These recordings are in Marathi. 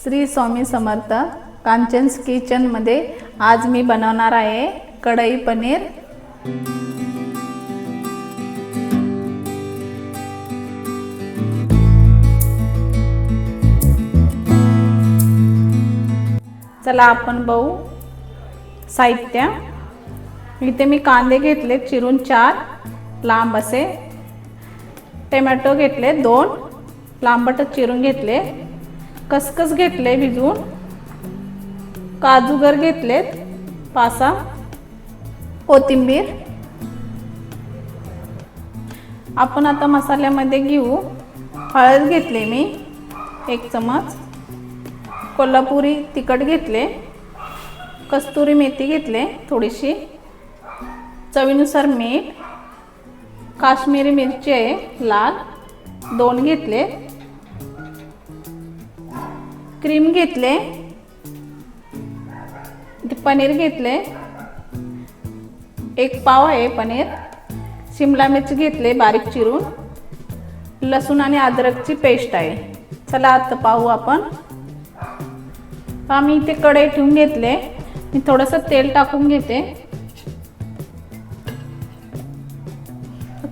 श्री स्वामी समर्थ कांचन्स किचन मध्ये आज मी बनवणार आहे कढई पनीर। चला आपण बघू साहित्य। इथे मी कांदे घेतले चिरून 4 लांब असे, टोमॅटो घेतले 2 लांबट चिरून घेतले, खसखस घेतले भिजवून, काजूगर घेतलेत 5-6, कोथिंबीर। आपण आता मसाल्यामध्ये घेऊ। हळद घेतले मी 1 चमच, कोल्हापुरी तिखट घेतले, कस्तुरी मेथी घेतले थोडीशी, चवीनुसार मीठ, काश्मीरी मिरची आहे लाल 2 घेतले, क्रीम घेतले, पनीर घेतले 1 पाव आहे पनीर, शिमला मिर्च घेतले बारीक चिरून, लसूण आणि अद्रकची पेस्ट आहे। चला आता पाहू आपण। आम्ही इथे कढई ठेवून घेतले, मी थोडंसं तेल टाकून घेते।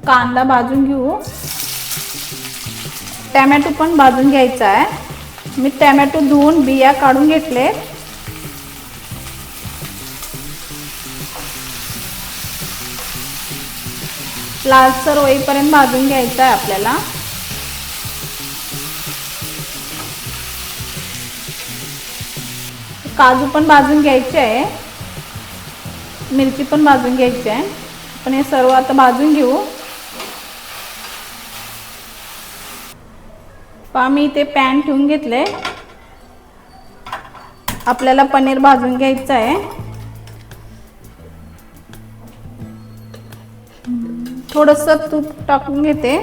कांदा भाजून घेऊ, टोमॅटो पण भाजून घ्यायचा आहे। मी टोमॅटो धुवून बिया काढून घेतले, लालसर होईपर्यंत भाजून घ्यायचा आहे आपल्याला। काजू पण भाजून घ्यायचे आहे, मिरची पण भाजून घ्यायची आहे। आपण हे सर्व आता भाजून घेऊ। मी इथे पॅन ठेवून घेतले, आपल्याला पनीर भाजून घ्यायचं आहे। थोडंसं तूप टाकून घेते,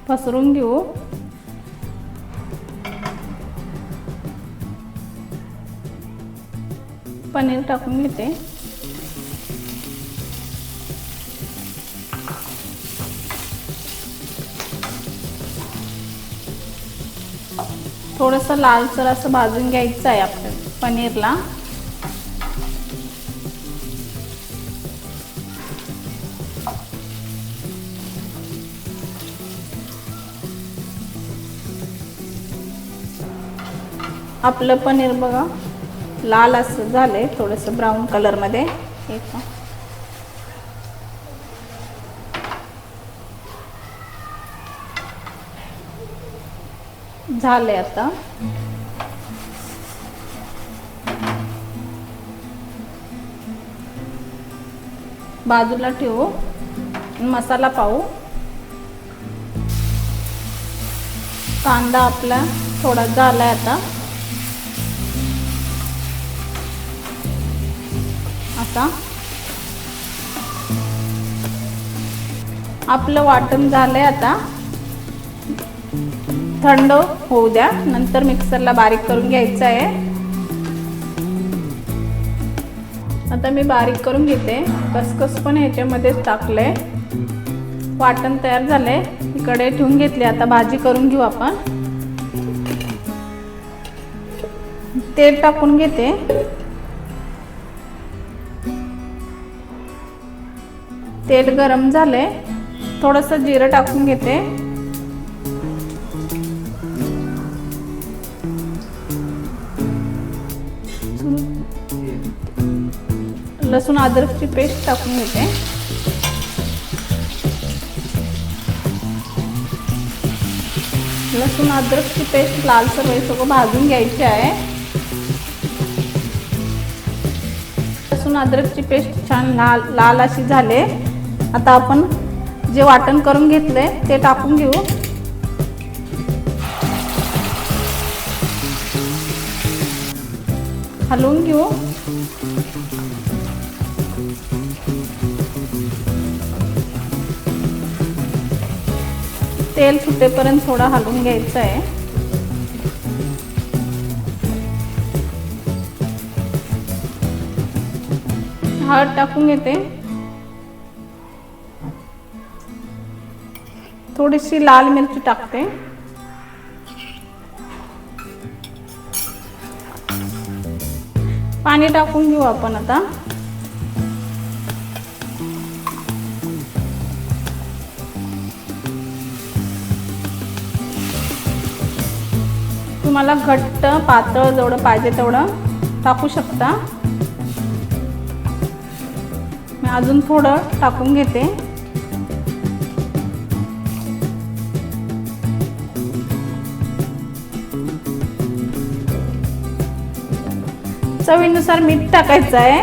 पसरून घेऊ। पनीर टाकून घेते, थोडंसं लालसर असं भाजून घ्यायचं आहे आपल्या पनीरला। आपलं पनीर बघा लाल असं झालंय, थोडंसं ब्राऊन कलर मध्ये झाले। आता बाजूला ठेवू, मसाला पाहू। कांदा आपला थोडा झालाय आता, आता आपलं वाटण झालंय। आता थंड होऊ द्या, नंतर मिक्सरला बारीक करून घ्यायचं आहे। आता मी बारीक करून घेते, खसखस पण ह्याच्यामध्येच टाकले। वाटण तयार झाले, इकडे ठेवून घेतले। आता भाजी करून घेऊ आपण। तेल टाकून घेते, तेल गरम झाले, थोडंसं जिरं टाकून घेते, लसूण अद्रकची पेस्ट टाकून घेते, लसूण अद्रकची पेस्ट लालसर होईपर्यंत भाजून घ्यायची आहे। लसूण अद्रकची पेस्ट छान लाल अशी झाले। आता आपण जे वाटण करून घेतले ते टाकून घेऊ, हलवून घेऊ। तेल सुटेपर्यंत थोडा हलवून घ्यायचं आहे। हळद टाकून घेते, थोडीशी लाल मिरची टाकते, पाणी टाकून घेऊ आपण आता। तुम्हाला घट्ट पातळ जेवढं पाहिजे तेवढं टाकू शकता। मी अजून थोडं टाकून घेते। चवीनुसार मीठ टाकायचं आहे।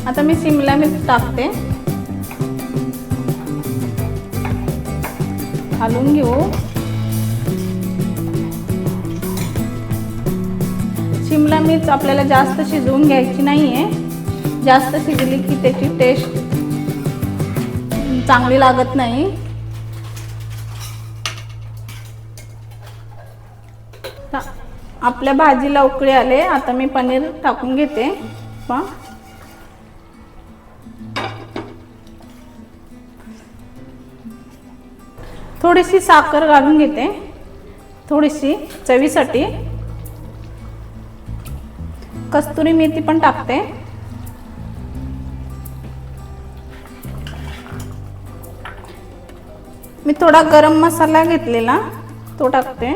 आता मी शिमला मिरची टाकते, घालून घेऊ। शिमला मिरच आपल्याला जास्त शिजवून घ्यायची नाहीये, जास्त शिजली की त्याची टेस्ट चांगली लागत नाही। आपल्या भाजीला उकळी आले, आता मी पनीर टाकून घेते। थोडीशी साखर घालून घेते, थोडीशी चवीसाठी। कस्तुरी मेथी पण टाकते। मी थोडा गरम मसाला घेतलेला तो टाकते,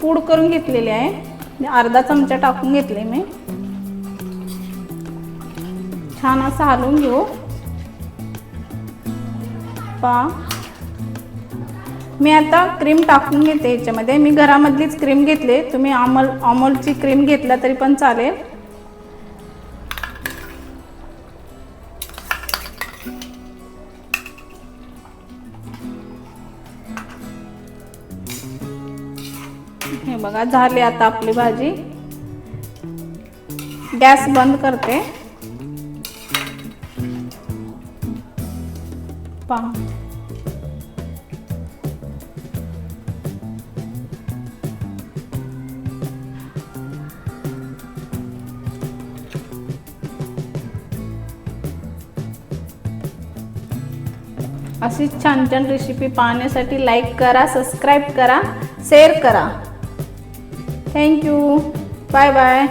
पूड करून घेतलेली आहे, अर्धा चमचा टाकून घेतले मी। छान असं हलवून घेऊ। मी आता क्रीम टाकून घेते याच्यामध्ये। मी घरामधलीच क्रीम घेतली, तुम्ही अमूलची क्रीम घेतला तरी पण चालेल। हे बघा झाली आता आपली भाजी। गॅस बंद करते। पहा अशी छान छान रेसिपी पाहण्यासाठी लाईक करा, सबस्क्राईब करा, शेअर करा। Thank you, bye bye.